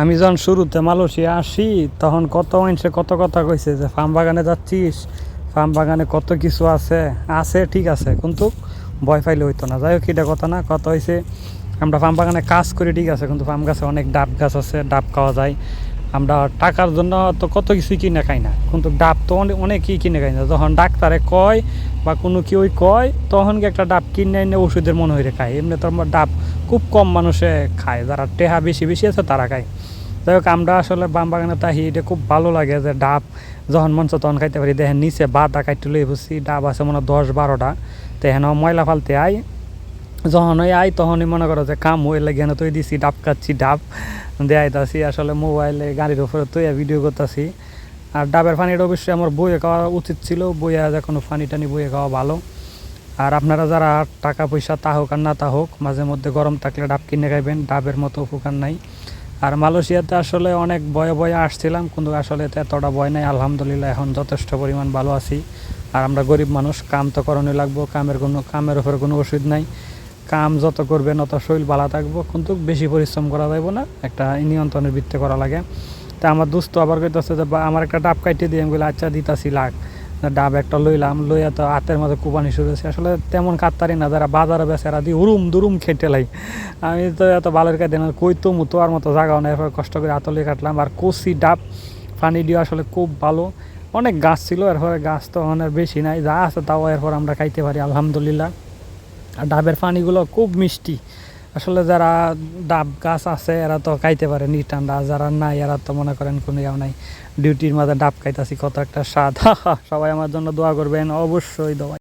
আমি যখন শুরুতে মালয়েশিয়া আসি তখন কত মানুষে কত কথা কইছে যে ফার্ম বাগানে যাচ্ছিস, ফার্ম বাগানে কত কিছু আছে আছে ঠিক আছে, কিন্তু ভয় পাইলে হইতো না। যাই হোক, এটা কথা না, কথা হয়েছে আমরা ফার্ম বাগানে কাজ করি ঠিক আছে, কিন্তু ফার্ম গাছে অনেক ডাব গাছ আছে, ডাব খাওয়া যায়। আমরা টাকার জন্য তো কত কিছুই কিনে খাই না, কিন্তু ডাব তো অনেকই কিনে খাই না। যখন ডাক্তারে কয় বা কোনো কেউই কয় তখন কি একটা ডাব কিনে এনে ওষুধের মনে হয়ে খায়। এমনি তো আমরা ডাব খুব কম মানুষে খায়, যারা টেহা বেশি বেশি আছে তারা খায়। যাই হোক, আমরা আসলে বাম বাগানে তাহি এটা খুব ভালো লাগে যে ডাব যখন মন তখন খাইতে পারি। দেখেন নিচে বাতা কাটতে লই বসছি, ডাব আছে মনে হয় 10-12টা। তো হেন ময়লা ফালতে আই, যখন ওই আই তখনই মনে করো যে কাম হয়ে লাগে না, তৈ দিছি ডাব খাচ্ছি, ডাব দেখাইতেছি আসলে মোবাইলে গাড়ির উপরে তৈয়া ভিডিও করতেছি। আর ডাবের পানিটা অবশ্যই আমার বইয়ে খাওয়া উচিত ছিল, বইয়ে যে কোনো পানি টানি বইয়ে খাওয়া ভালো। আর আপনারা যারা টাকা পয়সা তা হোক আর না তা হোক, মাঝে মধ্যে গরম থাকলে ডাব কিনে খাইবেন, ডাবের মতো উপকার নাই। আর মালয়েশিয়াতে আসলে অনেক ভয়ে ভয়ে আসছিলাম, কিন্তু আসলে এতটা ভয় নাই, আলহামদুলিল্লাহ এখন যথেষ্ট পরিমাণ ভালো আছি। আর আমরা গরিব মানুষ, কাম তো করণই লাগবো, কামের উপরে কোনো ওষুধ নাই। কাম যত করবেন অত শরীর ভালো থাকবো, কিন্তু বেশি পরিশ্রম করা যাইব না, একটা নিয়ন্ত্রণের ভিত্তি করা লাগে। তা আমার দোস্ত আবার কইতেছে যে আমার একটা ডাব কাইটে দিয়ে, আমি বলি আচ্ছা দিতাছি লাগ। ডাব একটা লইলাম, লইয়া তো হাতের মধ্যে কুবানি শুরু হয়েছে। আসলে তেমন কাটতারি না, যারা বাজারে বেচারা দিয়ে উরুম দুরুম খেটে লাই। আমি তো এত ভালোর কাটে না, কই তো মুতোয়ার মতো জায়গাও না, এরপর কষ্ট করে হাতলে কাটলাম। আর কচি ডাব পানি দিয়ে আসলে খুব ভালো। অনেক গাছ ছিল, এরপরে গাছ তো অনেক বেশি নাই, যা আছে তাও এরপর আমরা খাইতে পারি আলহামদুলিল্লাহ। আর ডাবের পানিগুলো খুব মিষ্টি। আসলে যারা ডাব গাছ আছে এরা তো খাইতে পারে ঠান্ডা, যারা নাই এরা তো মনে করেন কোনো ইয়া নাই, ডিউটির মাঝে ডাব খাইতাছি, কত একটা স্বাদ। সবাই আমার জন্য দোয়া করবেন, অবশ্যই দোয়া।